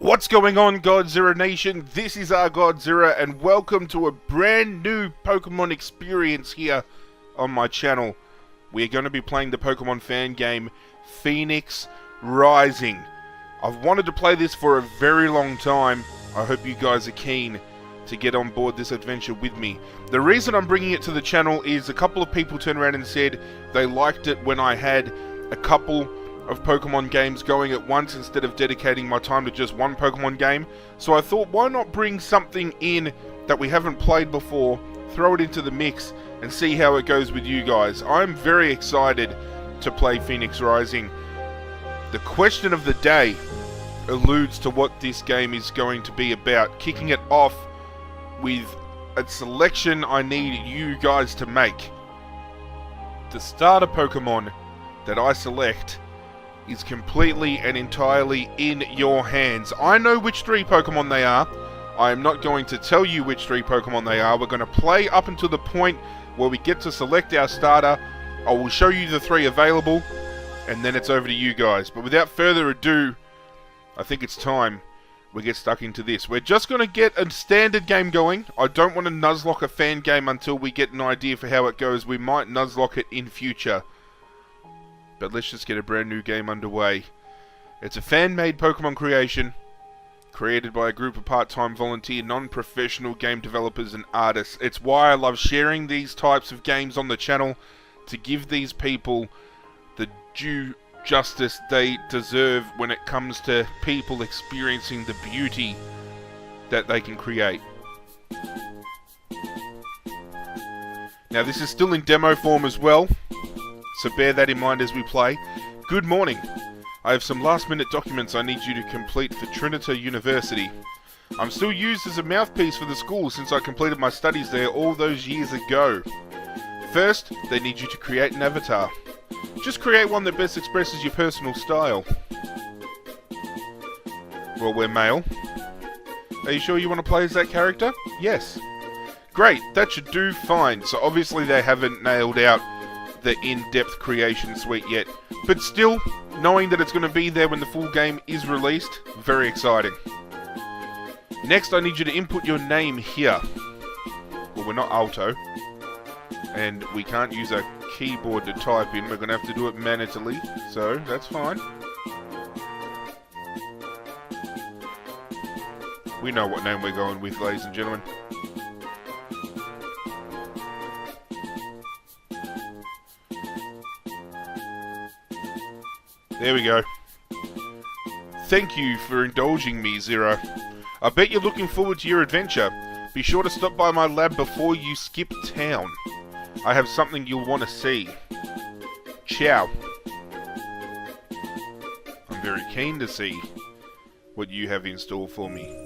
What's going on, Godzirra Nation? This is ArghGodzirra, and welcome to a brand new Pokemon experience here on my channel. We are going to be playing the Pokemon fan game, Phoenix Rising. I've wanted to play this for a very long time. I hope you guys are keen to get on board this adventure with me. The reason I'm bringing it to the channel is a couple of people turned around and said they liked it when I had a couple of Pokemon games going at once instead of dedicating my time to just one Pokemon game. So I thought, why not bring something in that we haven't played before, throw it into the mix, and see how it goes with you guys. I'm very excited to play Phoenix Rising. The question of the day alludes to what this game is going to be about, kicking it off with a selection I need you guys to make. The starter Pokemon that I select is completely and entirely in your hands. I know which three Pokemon they are. I am not going to tell you which three Pokemon they are. We're going to play up until the point where we get to select our starter. I will show you the three available, and then it's over to you guys. But without further ado, I think it's time we get stuck into this. We're just going to get a standard game going. I don't want to Nuzlocke a fan game until we get an idea for how it goes. We might Nuzlocke it in future. But let's just get a brand new game underway. It's a fan-made Pokemon creation, created by a group of part-time volunteer, non-professional game developers and artists. It's why I love sharing these types of games on the channel, to give these people the due justice they deserve when it comes to people experiencing the beauty that they can create. Now, this is still in demo form as well, so bear that in mind as we play. Good morning. I have some last-minute documents I need you to complete for Trinity University. I'm still used as a mouthpiece for the school since I completed my studies there all those years ago. First, they need you to create an avatar. Just create one that best expresses your personal style. Well, we're male. Are you sure you want to play as that character? Yes. Great, that should do fine. So obviously they haven't nailed out the in-depth creation suite yet, but still, knowing that it's going to be there when the full game is released, very exciting. Next, I need you to input your name here. Well, we're not Alto, and we can't use a keyboard to type in. We're going to have to do it manually, so that's fine. We know what name we're going with, ladies and gentlemen. There we go. Thank you for indulging me, Zero. I bet you're looking forward to your adventure. Be sure to stop by my lab before you skip town. I have something you'll want to see. Ciao. I'm very keen to see what you have in store for me.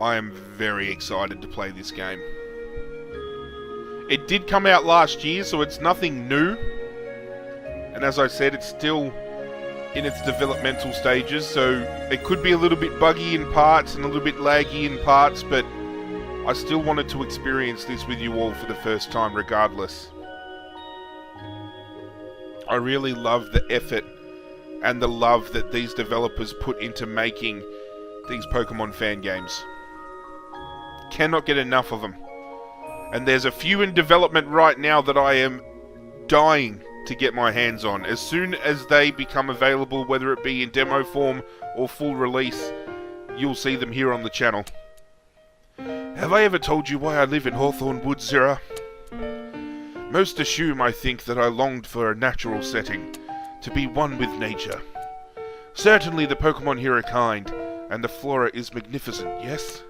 I am very excited to play this game. It did come out last year, so it's nothing new. And as I said, it's still in its developmental stages, so it could be a little bit buggy in parts and a little bit laggy in parts, but I still wanted to experience this with you all for the first time regardless. I really love the effort and the love that these developers put into making these Pokemon fan games. Cannot get enough of them. And there's a few in development right now that I am dying to get my hands on. As soon as they become available, whether it be in demo form or full release, you'll see them here on the channel. Have I ever told you why I live in Hawthorne Woods, Zira? Most assume I think that I longed for a natural setting, to be one with nature. Certainly the Pokemon here are kind, and the flora is magnificent, yes?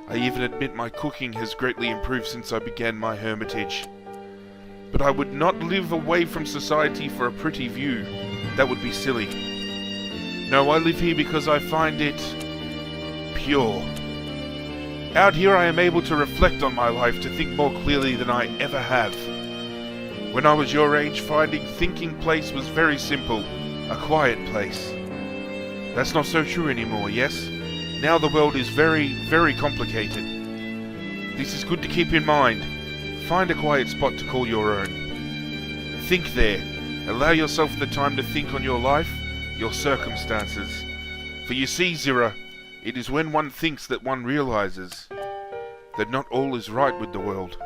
I even admit my cooking has greatly improved since I began my hermitage. But I would not live away from society for a pretty view. That would be silly. No, I live here because I find it pure. Out here I am able to reflect on my life, to think more clearly than I ever have. When I was your age, finding thinking place was very simple, a quiet place. That's not so true anymore, yes? Now the world is very, very complicated. This is good to keep in mind. Find a quiet spot to call your own. Think there. Allow yourself the time to think on your life, your circumstances. For you see, Zirra, it is when one thinks that one realizes that not all is right with the world.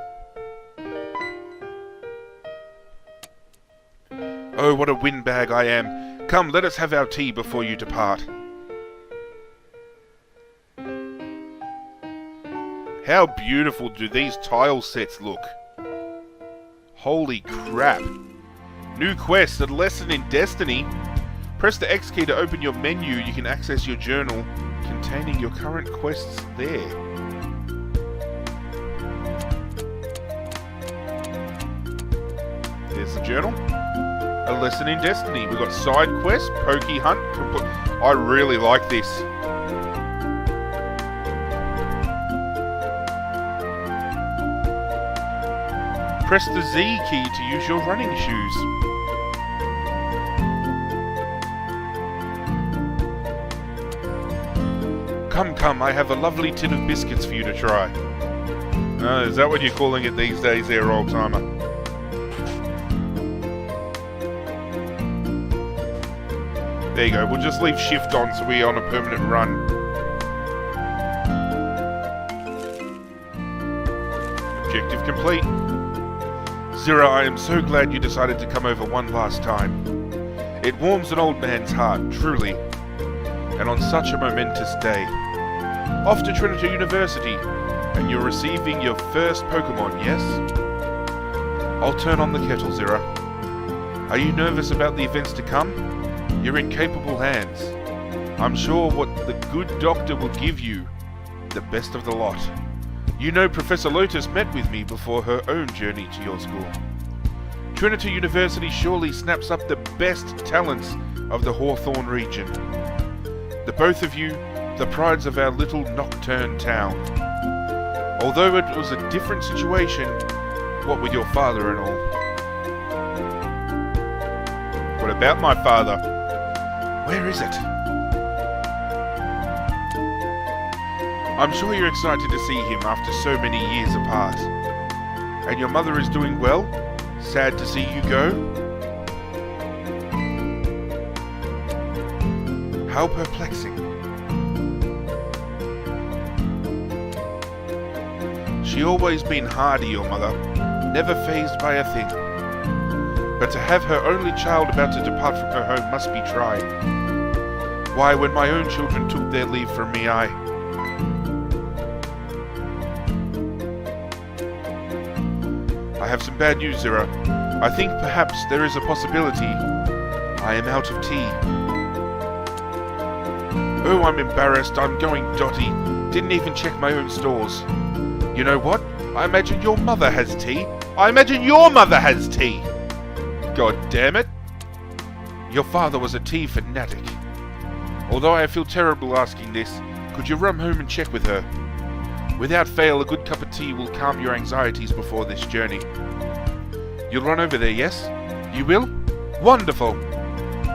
Oh, what a windbag I am. Come, let us have our tea before you depart. How beautiful do these tile sets look? Holy crap. New quest, a lesson in destiny. Press the X key to open your menu. You can access your journal containing your current quests there. There's the journal. A lesson in destiny. We've got side quest, pokey hunt. I really like this. Press the Z key to use your running shoes. Come, I have a lovely tin of biscuits for you to try. Is that what you're calling it these days there, old timer? There you go, we'll just leave shift on so we're on a permanent run. Objective complete. Zirra, I am so glad you decided to come over one last time. It warms an old man's heart, truly. And on such a momentous day. Off to Trinity University, and you're receiving your first Pokemon, yes? I'll turn on the kettle, Zirra. Are you nervous about the events to come? You're in capable hands. I'm sure what the good doctor will give you, the best of the lot. You know Professor Lotus met with me before her own journey to your school. Trinity University surely snaps up the best talents of the Hawthorne region. The both of you, the prides of our little nocturne town. Although it was a different situation, what with your father and all. What about my father? Where is it? I'm sure you're excited to see him after so many years apart. And your mother is doing well? Sad to see you go? How perplexing. She always been hardy, your mother, never fazed by a thing. But to have her only child about to depart from her home must be trying. Why, when my own children took their leave from me, I have some bad news, Zirra. I think perhaps there is a possibility I am out of tea. Oh, I'm embarrassed. I'm going dotty. Didn't even check my own stores. You know what? I imagine your mother has tea. I imagine your mother has tea. God damn it. Your father was a tea fanatic. Although I feel terrible asking this, could you run home and check with her? Without fail, a good cup of tea will calm your anxieties before this journey. You'll run over there, yes? You will? Wonderful!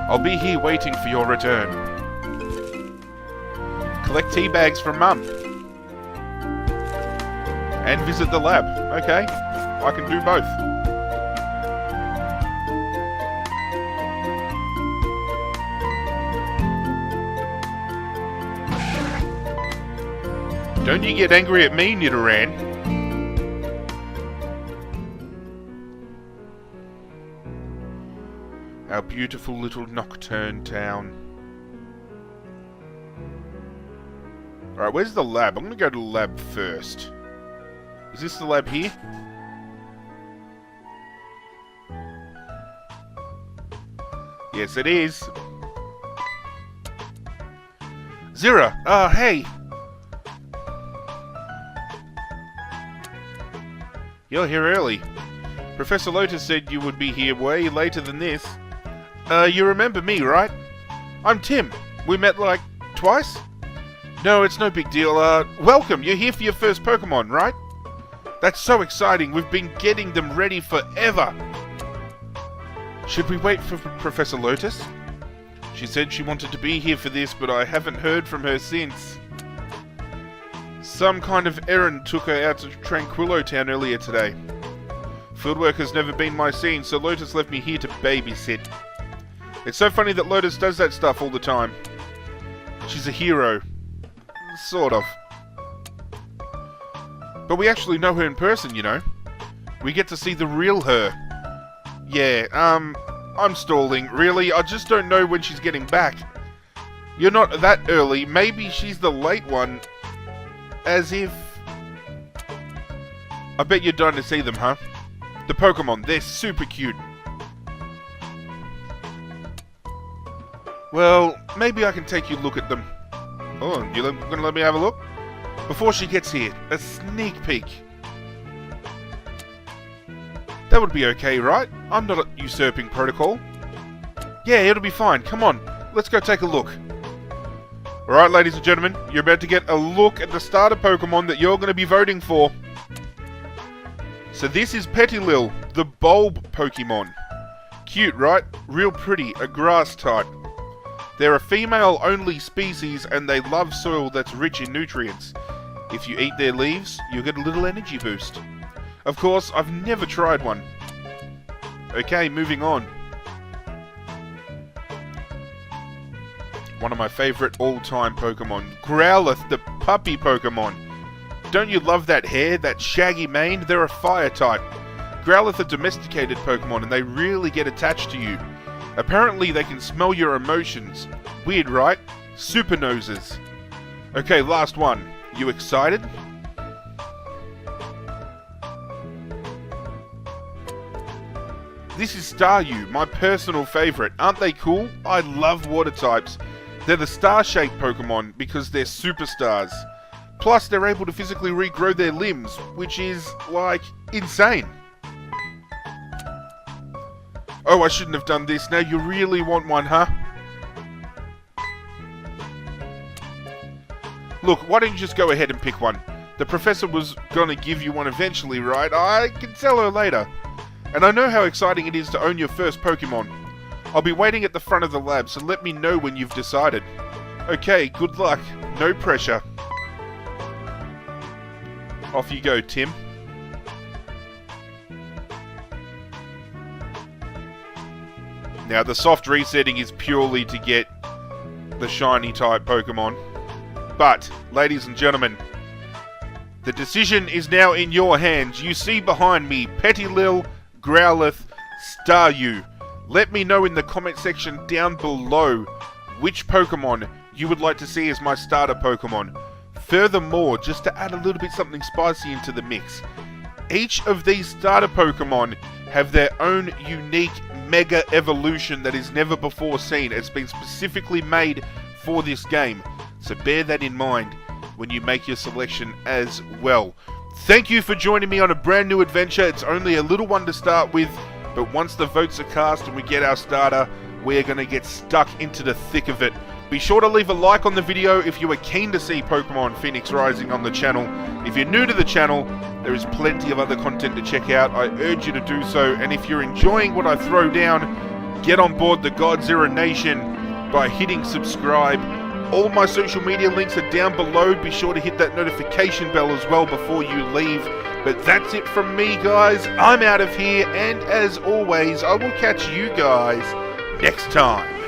I'll be here waiting for your return. Collect tea bags from Mum. And visit the lab. Okay, I can do both. Don't you get angry at me, Nidoran. Our beautiful little nocturne town. Alright, where's the lab? I'm gonna go to the lab first. Is this the lab here? Yes, it is. Zirra! Hey! You're here early. Professor Lotus said you would be here way later than this. You remember me, right? I'm Tim. We met like twice? No, it's no big deal. Welcome. You're here for your first Pokemon, right? That's so exciting. We've been getting them ready forever. Should we wait for Professor Lotus? She said she wanted to be here for this, but I haven't heard from her since. Some kind of errand took her out to Tranquillo Town earlier today. Fieldwork has never been my scene, so Lotus left me here to babysit. It's so funny that Lotus does that stuff all the time. She's a hero. Sort of. But we actually know her in person, you know. We get to see the real her. Yeah, I'm stalling. Really, I just don't know when she's getting back. You're not that early. Maybe she's the late one. As if... I bet you're dying to see them, huh? The Pokemon, they're super cute. Well, maybe I can take you a look at them. Oh, you're gonna let me have a look? Before she gets here, a sneak peek. That would be okay, right? I'm not usurping protocol. Yeah, it'll be fine. Come on, let's go take a look. Alright, ladies and gentlemen, you're about to get a look at the starter Pokemon that you're going to be voting for. So this is Petilil, the bulb Pokemon. Cute, right? Real pretty, a grass type. They're a female-only species and they love soil that's rich in nutrients. If you eat their leaves, you'll get a little energy boost. Of course, I've never tried one. Okay, moving on. One of my favourite all-time Pokemon. Growlithe, the puppy Pokemon. Don't you love that hair, that shaggy mane? They're a fire type. Growlithe are domesticated Pokemon and they really get attached to you. Apparently they can smell your emotions. Weird, right? Super noses. Okay, last one. You excited? This is Staryu, my personal favourite. Aren't they cool? I love water types. They're the star-shaped Pokemon because they're superstars. Plus, they're able to physically regrow their limbs, which is, like, insane. Oh, I shouldn't have done this. Now you really want one, huh? Look, why don't you just go ahead and pick one? The professor was gonna give you one eventually, right? I can tell her later. And I know how exciting it is to own your first Pokemon. I'll be waiting at the front of the lab, so let me know when you've decided. Okay, good luck. No pressure. Off you go, Tim. Now, the soft resetting is purely to get the shiny type Pokemon. But, ladies and gentlemen, the decision is now in your hands. You see behind me, Petilil, Growlithe, Staryu. Let me know in the comment section down below which Pokemon you would like to see as my starter Pokemon. Furthermore, just to add a little bit something spicy into the mix, each of these starter Pokemon have their own unique Mega Evolution that is never before seen. It's been specifically made for this game, so bear that in mind when you make your selection as well. Thank you for joining me on a brand new adventure. It's only a little one to start with, but once the votes are cast and we get our starter, we're going to get stuck into the thick of it. Be sure to leave a like on the video if you are keen to see Pokemon Phoenix Rising on the channel. If you're new to the channel, there is plenty of other content to check out. I urge you to do so, and if you're enjoying what I throw down, get on board the Godzirra Nation by hitting subscribe. All my social media links are down below. Be sure to hit that notification bell as well before you leave. But that's it from me, guys. I'm out of here, and as always, I will catch you guys next time.